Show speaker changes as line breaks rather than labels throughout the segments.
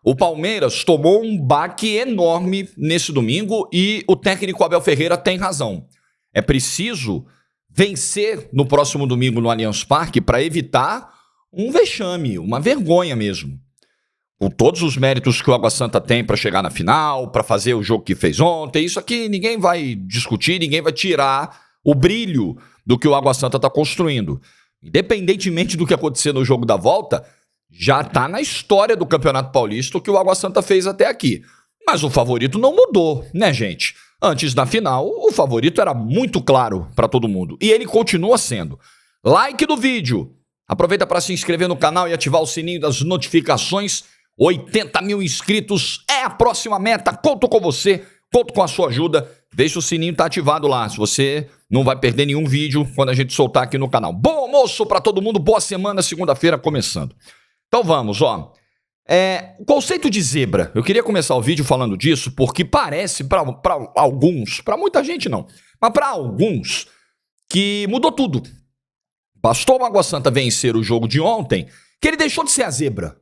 O Palmeiras tomou um baque enorme nesse domingo e o técnico Abel Ferreira tem razão. É preciso vencer no próximo domingo no Allianz Parque para evitar um vexame, uma vergonha mesmo. Com todos os méritos que o Água Santa tem para chegar na final, para fazer o jogo que fez ontem, isso aqui ninguém vai discutir, ninguém vai tirar o brilho do que o Água Santa está construindo. Independentemente do que acontecer no jogo da volta, já está na história do Campeonato Paulista o que o Água Santa fez até aqui. Mas o favorito não mudou, né, gente? Antes da final, o favorito era muito claro para todo mundo. E ele continua sendo. Like do vídeo. Aproveita para se inscrever no canal e ativar o sininho das notificações. 80 mil inscritos é a próxima meta. Conto com você, conto com a sua ajuda. Deixa o sininho tá ativado lá, se você não vai perder nenhum vídeo quando a gente soltar aqui no canal. Bom almoço para todo mundo, boa semana, segunda-feira começando. Então vamos, ó. O conceito de zebra, eu queria começar o vídeo falando disso porque parece para alguns, para muita gente não, mas para alguns que mudou tudo. Bastou o Água Santa vencer o jogo de ontem que ele deixou de ser a zebra.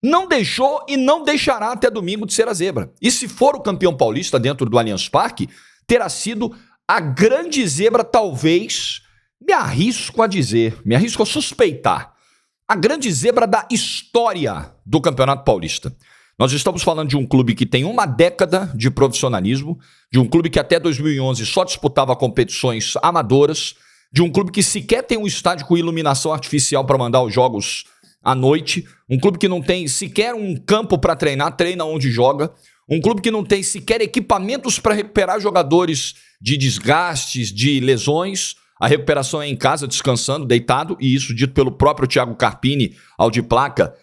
Não deixou e não deixará até domingo de ser a zebra. E se for o campeão paulista dentro do Allianz Parque, terá sido a grande zebra, talvez, me arrisco a suspeitar, a grande zebra da história do Campeonato Paulista. Nós estamos falando de um clube que tem uma década de profissionalismo, de um clube que até 2011 só disputava competições amadoras, de um clube que sequer tem um estádio com iluminação artificial para mandar os jogos à noite, um clube que não tem sequer um campo para treinar, treina onde joga, um clube que não tem sequer equipamentos para recuperar jogadores de desgastes, de lesões. A recuperação é em casa, descansando, deitado, e isso dito pelo próprio Thiago Carpini ao de placa,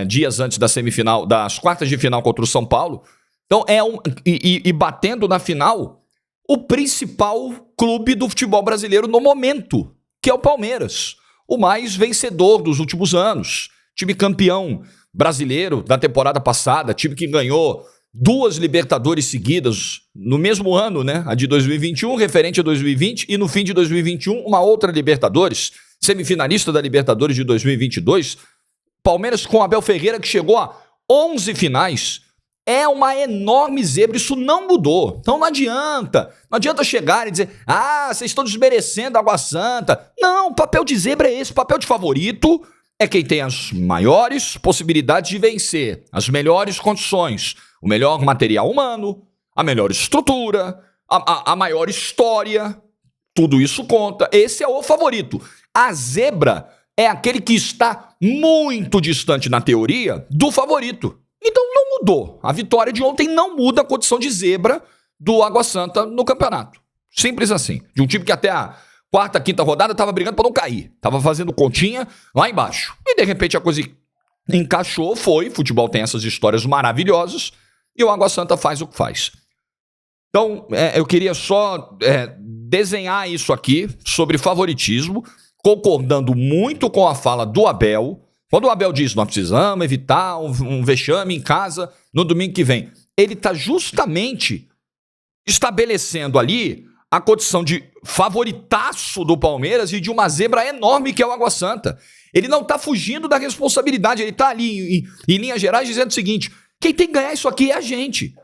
dias antes da semifinal, das quartas de final contra o São Paulo. Então e batendo na final o principal clube do futebol brasileiro no momento, que é o Palmeiras. O mais vencedor dos últimos anos, time campeão brasileiro da temporada passada, time que ganhou 2 Libertadores seguidas no mesmo ano, né? A de 2021, referente a 2020, e no fim de 2021, uma outra Libertadores, semifinalista da Libertadores de 2022. Palmeiras com Abel Ferreira, que chegou a 11 finais, é uma enorme zebra, isso não mudou. Então não adianta chegar e dizer, vocês estão desmerecendo a Água Santa. Não, o papel de zebra é esse, o papel de favorito é quem tem as maiores possibilidades de vencer, as melhores condições, o melhor material humano, a melhor estrutura, a maior história, tudo isso conta. Esse é o favorito. A zebra é aquele que está muito distante na teoria do favorito. Então não mudou. A vitória de ontem não muda a condição de zebra do Água Santa no campeonato. Simples assim. De um time que até a quarta, quinta rodada estava brigando para não cair. Estava fazendo continha lá embaixo. E de repente a coisa encaixou, foi. Futebol tem essas histórias maravilhosas e o Água Santa faz o que faz. Então eu queria só desenhar isso aqui sobre favoritismo, concordando muito com a fala do Abel. Quando o Abel diz, nós precisamos evitar um vexame em casa no domingo que vem, ele está justamente estabelecendo ali a condição de favoritaço do Palmeiras e de uma zebra enorme que é o Água Santa. Ele não está fugindo da responsabilidade, ele está ali em linhas gerais dizendo o seguinte, quem tem que ganhar isso aqui é a gente.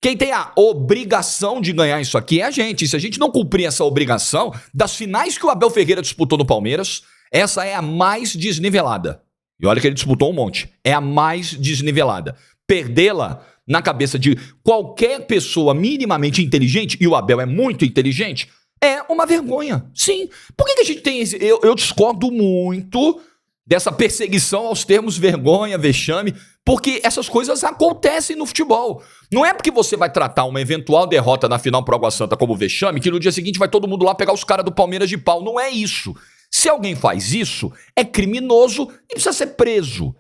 Quem tem a obrigação de ganhar isso aqui é a gente. E se a gente não cumprir essa obrigação, das finais que o Abel Ferreira disputou no Palmeiras, essa é a mais desnivelada. E olha que ele disputou um monte. É a mais desnivelada. Perdê-la na cabeça de qualquer pessoa minimamente inteligente, e o Abel é muito inteligente, é uma vergonha. Sim. Por que a gente tem esse... Eu discordo muito dessa perseguição aos termos vergonha, vexame, porque essas coisas acontecem no futebol. Não é porque você vai tratar uma eventual derrota na final pro Água Santa como vexame, que no dia seguinte vai todo mundo lá pegar os caras do Palmeiras de pau. Não é isso. Se alguém faz isso, é criminoso e precisa ser preso.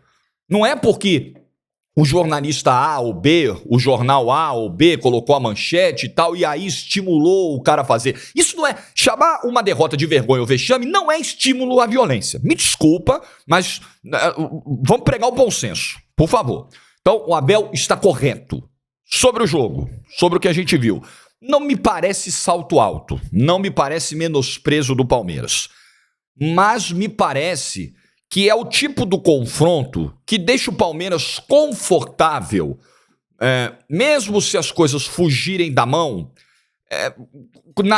Não é porque o jornalista A ou B, o jornal A ou B colocou a manchete e tal, e aí estimulou o cara a fazer. Isso não é... Chamar uma derrota de vergonha ou vexame não é estímulo à violência. Me desculpa, mas vamos pregar o bom senso, por favor. Então, o Abel está correto sobre o jogo, sobre o que a gente viu. Não me parece salto alto, não me parece menosprezo do Palmeiras. Mas me parece que é o tipo do confronto que deixa o Palmeiras confortável, mesmo se as coisas fugirem da mão,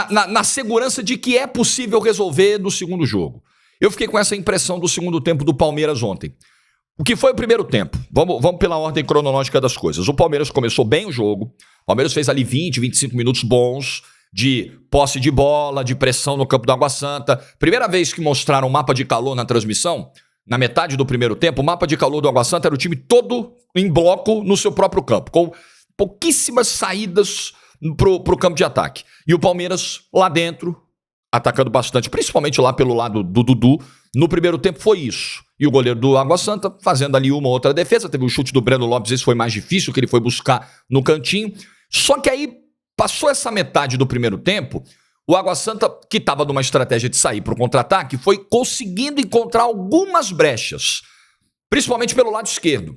na segurança de que é possível resolver no segundo jogo. Eu fiquei com essa impressão do segundo tempo do Palmeiras ontem. O que foi o primeiro tempo? Vamos pela ordem cronológica das coisas. O Palmeiras começou bem o jogo. O Palmeiras fez ali 20, 25 minutos bons de posse de bola, de pressão no campo do Água Santa. Primeira vez que mostraram o mapa de calor na transmissão, na metade do primeiro tempo, o mapa de calor do Água Santa era o time todo em bloco no seu próprio campo, com pouquíssimas saídas pro campo de ataque. E o Palmeiras lá dentro, atacando bastante, principalmente lá pelo lado do Dudu. No primeiro tempo foi isso. E o goleiro do Água Santa fazendo ali uma outra defesa. Teve o chute do Breno Lopes, esse foi mais difícil, que ele foi buscar no cantinho. Só que aí passou essa metade do primeiro tempo, o Água Santa, que estava numa estratégia de sair para o contra-ataque, foi conseguindo encontrar algumas brechas, principalmente pelo lado esquerdo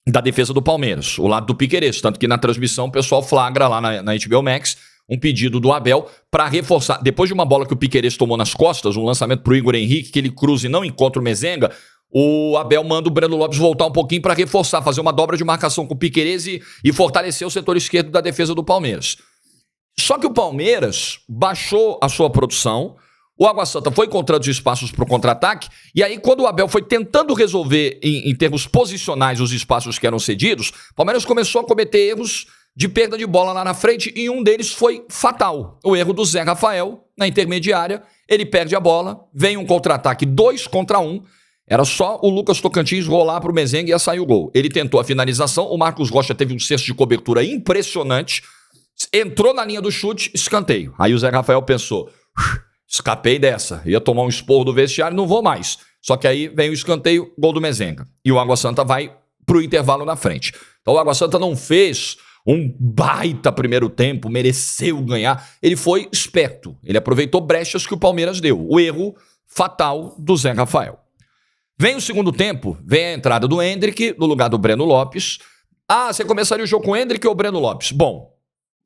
da defesa do Palmeiras, o lado do Piquerez. Tanto que na transmissão o pessoal flagra lá na HBO Max um pedido do Abel para reforçar. Depois de uma bola que o Piquerez tomou nas costas, um lançamento para o Igor Henrique, que ele cruza e não encontra o Mezenga, o Abel manda o Breno Lopes voltar um pouquinho para reforçar, fazer uma dobra de marcação com o Piquerez e fortalecer o setor esquerdo da defesa do Palmeiras. Só que o Palmeiras baixou a sua produção, o Água Santa foi encontrando os espaços para o contra-ataque, e aí quando o Abel foi tentando resolver em termos posicionais os espaços que eram cedidos, o Palmeiras começou a cometer erros de perda de bola lá na frente, e um deles foi fatal. O erro do Zé Rafael, na intermediária, ele perde a bola, vem um contra-ataque 2 contra 1, era só o Lucas Tocantins rolar para o Mezenga e ia sair o gol. Ele tentou a finalização, o Marcos Rocha teve um cesto de cobertura impressionante, entrou na linha do chute, escanteio. Aí o Zé Rafael pensou, escapei dessa, ia tomar um esporro do vestiário, não vou mais. Só que aí vem o escanteio, gol do Mezenga. E o Água Santa vai pro intervalo na frente. Então o Água Santa não fez um baita primeiro tempo, mereceu ganhar. Ele foi esperto, ele aproveitou brechas que o Palmeiras deu. O erro fatal do Zé Rafael. Vem o segundo tempo, vem a entrada do Endrick no lugar do Breno Lopes. Ah, você começaria o jogo com o Endrick ou o Breno Lopes? Bom,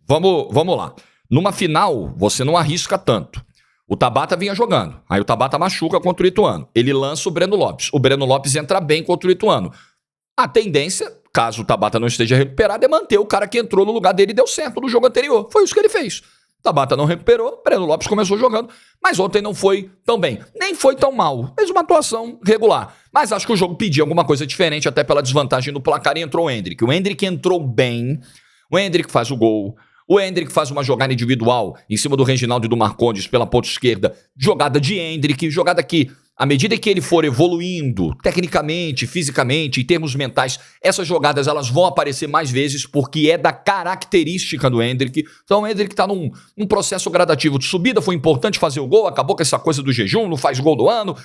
vamos lá. Numa final, você não arrisca tanto. O Tabata vinha jogando, aí o Tabata machuca contra o Ituano. Ele lança o Breno Lopes. O Breno Lopes entra bem contra o Ituano. A tendência, caso o Tabata não esteja recuperado, é manter o cara que entrou no lugar dele e deu certo no jogo anterior. Foi isso que ele fez. Tabata não recuperou, Breno Lopes começou jogando, mas ontem não foi tão bem. Nem foi tão mal, fez uma atuação regular. Mas acho que o jogo pedia alguma coisa diferente, até pela desvantagem no placar, e entrou o Endrick. O Endrick entrou bem, o Endrick faz o gol. O Endrick faz uma jogada individual em cima do Reginaldo e do Marcondes pela ponta esquerda. Jogada de Endrick, jogada que, à medida que ele for evoluindo tecnicamente, fisicamente, em termos mentais, essas jogadas elas vão aparecer mais vezes porque é da característica do Endrick. Então o Endrick está num processo gradativo de subida, foi importante fazer o gol, acabou com essa coisa do jejum, não faz gol no ano,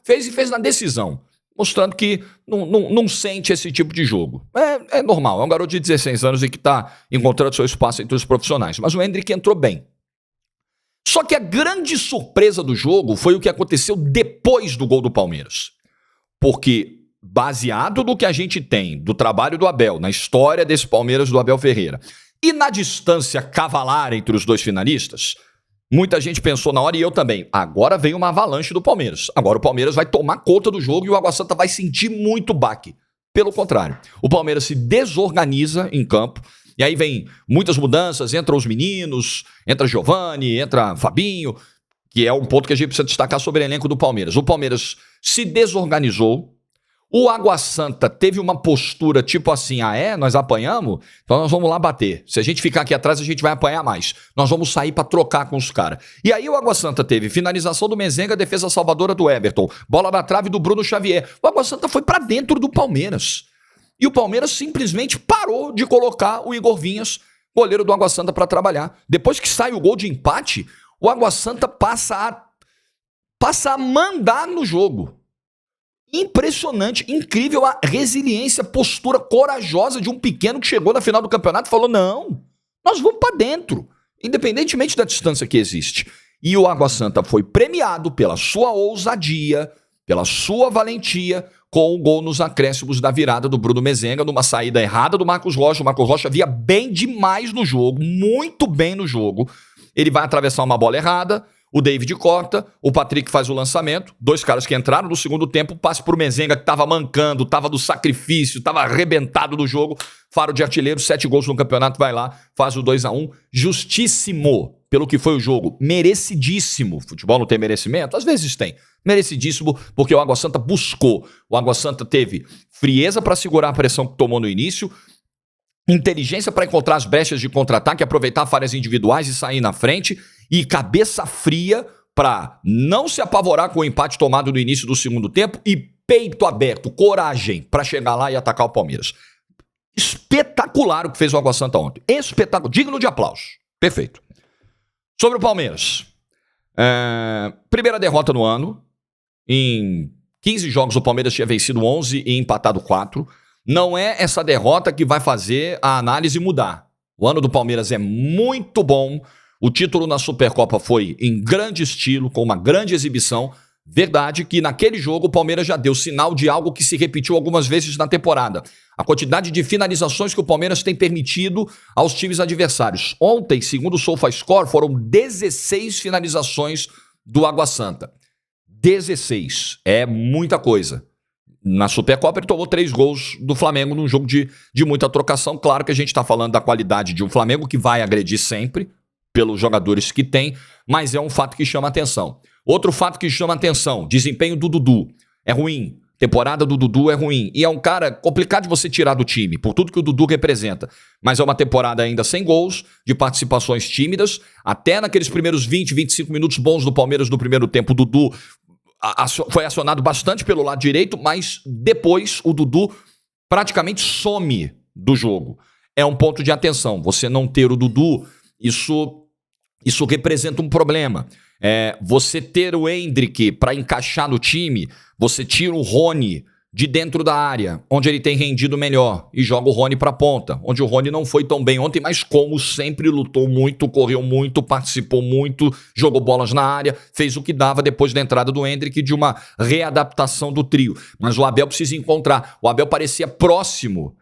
fez e fez na decisão. Mostrando que não sente esse tipo de jogo. É normal, é um garoto de 16 anos e que está encontrando seu espaço entre os profissionais. Mas o Endrick entrou bem. Só que a grande surpresa do jogo foi o que aconteceu depois do gol do Palmeiras. Porque, baseado no que a gente tem do trabalho do Abel, na história desse Palmeiras do Abel Ferreira, e na distância cavalar entre os dois finalistas, muita gente pensou na hora, e eu também, agora vem uma avalanche do Palmeiras. Agora o Palmeiras vai tomar conta do jogo e o Água Santa vai sentir muito baque. Pelo contrário, o Palmeiras se desorganiza em campo, e aí vem muitas mudanças, entram os meninos, entra Giovani, entra Fabinho, que é um ponto que a gente precisa destacar sobre o elenco do Palmeiras. O Palmeiras se desorganizou, o Água Santa teve uma postura tipo assim, nós apanhamos? Então nós vamos lá bater. Se a gente ficar aqui atrás, a gente vai apanhar mais. Nós vamos sair para trocar com os caras. E aí o Água Santa teve finalização do Mezenga, defesa salvadora do Everton, bola na trave do Bruno Xavier. O Água Santa foi para dentro do Palmeiras. E o Palmeiras simplesmente parou de colocar o Igor Vinhas, goleiro do Água Santa, para trabalhar. Depois que sai o gol de empate, o Água Santa passa a mandar no jogo. Impressionante, incrível a resiliência, postura corajosa de um pequeno que chegou na final do campeonato e falou, não, nós vamos para dentro, independentemente da distância que existe. E o Água Santa foi premiado pela sua ousadia, pela sua valentia, com o gol nos acréscimos da virada do Bruno Mezenga, numa saída errada do Marcos Rocha. O Marcos Rocha via bem demais no jogo, muito bem no jogo. Ele vai atravessar uma bola errada, o David corta, o Patrick faz o lançamento, 2 caras que entraram no segundo tempo, passe pro Mezenga que tava mancando, tava do sacrifício, tava arrebentado do jogo, faro de artilheiro, 7 gols no campeonato, vai lá, faz o 2-1, justíssimo pelo que foi o jogo, merecidíssimo. Futebol não tem merecimento? Às vezes tem. Merecidíssimo porque o Água Santa buscou. O Água Santa teve frieza para segurar a pressão que tomou no início, inteligência para encontrar as brechas de contra-ataque, aproveitar falhas individuais e sair na frente, e cabeça fria para não se apavorar com o empate tomado no início do segundo tempo e peito aberto, coragem para chegar lá e atacar o Palmeiras. Espetacular o que fez o Água Santa ontem. Espetacular, digno de aplauso. Perfeito. Sobre o Palmeiras. Primeira derrota no ano. Em 15 jogos o Palmeiras tinha vencido 11 e empatado 4. Não é essa derrota que vai fazer a análise mudar. O ano do Palmeiras é muito bom. O título na Supercopa foi em grande estilo, com uma grande exibição. Verdade que naquele jogo o Palmeiras já deu sinal de algo que se repetiu algumas vezes na temporada. A quantidade de finalizações que o Palmeiras tem permitido aos times adversários. Ontem, segundo o SofaScore, foram 16 finalizações do Água Santa. 16. É muita coisa. Na Supercopa ele tomou 3 gols do Flamengo num jogo de muita trocação. Claro que a gente está falando da qualidade de um Flamengo que vai agredir sempre, pelos jogadores que tem, mas é um fato que chama atenção. Outro fato que chama atenção, desempenho do Dudu. É ruim. Temporada do Dudu é ruim. E é um cara complicado de você tirar do time, por tudo que o Dudu representa. Mas é uma temporada ainda sem gols, de participações tímidas. Até naqueles primeiros 20, 25 minutos bons do Palmeiras no primeiro tempo, o Dudu foi acionado bastante pelo lado direito, mas depois o Dudu praticamente some do jogo. É um ponto de atenção. Você não ter o Dudu, isso representa um problema. Você ter o Endrick para encaixar no time, você tira o Rony de dentro da área, onde ele tem rendido melhor, e joga o Rony para a ponta, onde o Rony não foi tão bem ontem, mas como sempre lutou muito, correu muito, participou muito, jogou bolas na área, fez o que dava depois da entrada do Endrick, de uma readaptação do trio. Mas o Abel precisa encontrar. O Abel parecia próximo,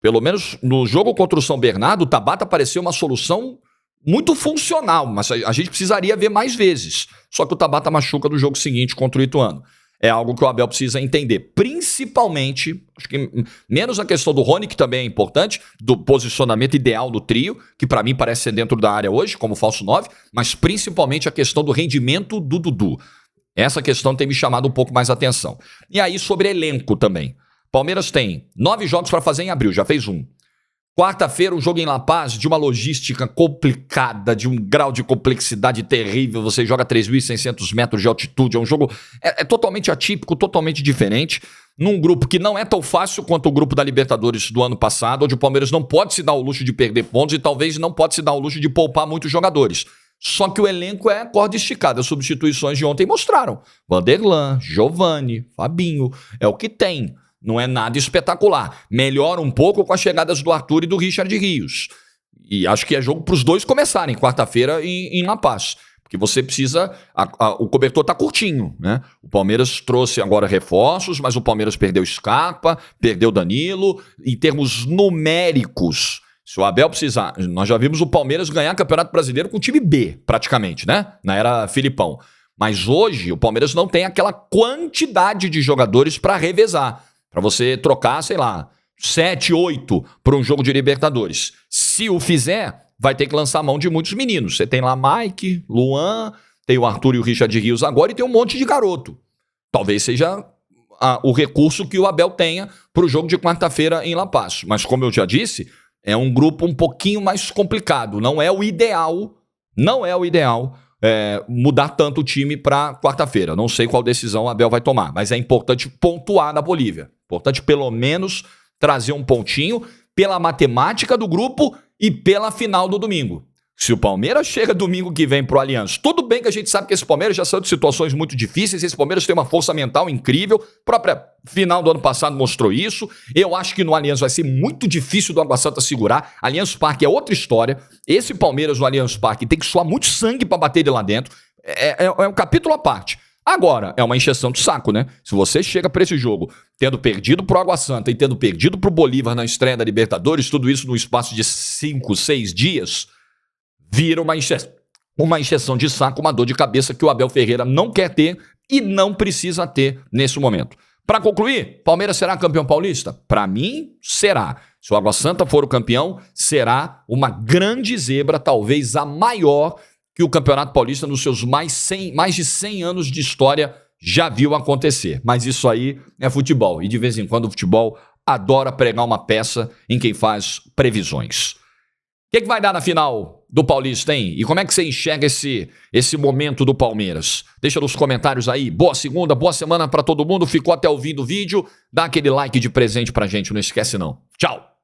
pelo menos no jogo contra o São Bernardo, o Tabata pareceu uma solução muito funcional, mas a gente precisaria ver mais vezes. Só que o Tabata machuca no jogo seguinte contra o Ituano. É algo que o Abel precisa entender. Principalmente, acho que menos a questão do Rony, que também é importante, do posicionamento ideal do trio, que para mim parece ser dentro da área hoje, como falso 9, mas principalmente a questão do rendimento do Dudu. Essa questão tem me chamado um pouco mais atenção. E aí sobre elenco também. Palmeiras tem 9 jogos para fazer em abril, já fez 1. Quarta-feira, um jogo em La Paz, de uma logística complicada, de um grau de complexidade terrível. Você joga 3.600 metros de altitude. É um jogo totalmente atípico, totalmente diferente. Num grupo que não é tão fácil quanto o grupo da Libertadores do ano passado, onde o Palmeiras não pode se dar o luxo de perder pontos e talvez não pode se dar o luxo de poupar muitos jogadores. Só que o elenco é corda esticada. As substituições de ontem mostraram. Vanderlan, Giovani, Fabinho. É o que tem. Não é nada espetacular. Melhora um pouco com as chegadas do Arthur e do Richard Rios. E acho que é jogo para os dois começarem quarta-feira em La Paz. Porque você precisa... o cobertor está curtinho, né? O Palmeiras trouxe agora reforços, mas o Palmeiras perdeu Scarpa, perdeu Danilo. Em termos numéricos, se o Abel precisar... Nós já vimos o Palmeiras ganhar Campeonato Brasileiro com o time B, praticamente, né? Na era Filipão. Mas hoje o Palmeiras não tem aquela quantidade de jogadores para revezar. Para você trocar, sei lá, 7, 8 para um jogo de Libertadores. Se o fizer, vai ter que lançar mão de muitos meninos. Você tem lá Mike, Luan, tem o Arthur e o Richard Rios agora e tem um monte de garoto. Talvez seja o recurso que o Abel tenha para o jogo de quarta-feira em La Paz. Mas como eu já disse, é um grupo um pouquinho mais complicado. Não é o ideal, mudar tanto o time para quarta-feira. Não sei qual decisão o Abel vai tomar, mas é importante pontuar na Bolívia. Importante pelo menos trazer um pontinho pela matemática do grupo e pela final do domingo. Se o Palmeiras chega domingo que vem pro Allianz, tudo bem que a gente sabe que esse Palmeiras já saiu de situações muito difíceis, esse Palmeiras tem uma força mental incrível, a própria final do ano passado mostrou isso. Eu acho que no Allianz vai ser muito difícil do Água Santa segurar. Allianz Parque é outra história. Esse Palmeiras no Allianz Parque tem que suar muito sangue para bater ele lá dentro. É um capítulo à parte. Agora, é uma encheção de saco, né? Se você chega para esse jogo tendo perdido pro Água Santa e tendo perdido pro Bolívar na estreia da Libertadores, tudo isso no espaço de 5, 6 dias, vira uma uma encheção de saco, uma dor de cabeça que o Abel Ferreira não quer ter e não precisa ter nesse momento. Para concluir, Palmeiras será campeão paulista? Para mim, será. Se o Água Santa for o campeão, será uma grande zebra, talvez a maior que o Campeonato Paulista nos seus mais de 100 anos de história já viu acontecer. Mas isso aí é futebol. E de vez em quando o futebol adora pregar uma peça em quem faz previsões. O que vai dar na final do Paulista, hein? E como é que você enxerga esse momento do Palmeiras? Deixa nos comentários aí. Boa segunda, boa semana pra todo mundo. Ficou até o fim do vídeo? Dá aquele like de presente pra gente, não esquece não. Tchau!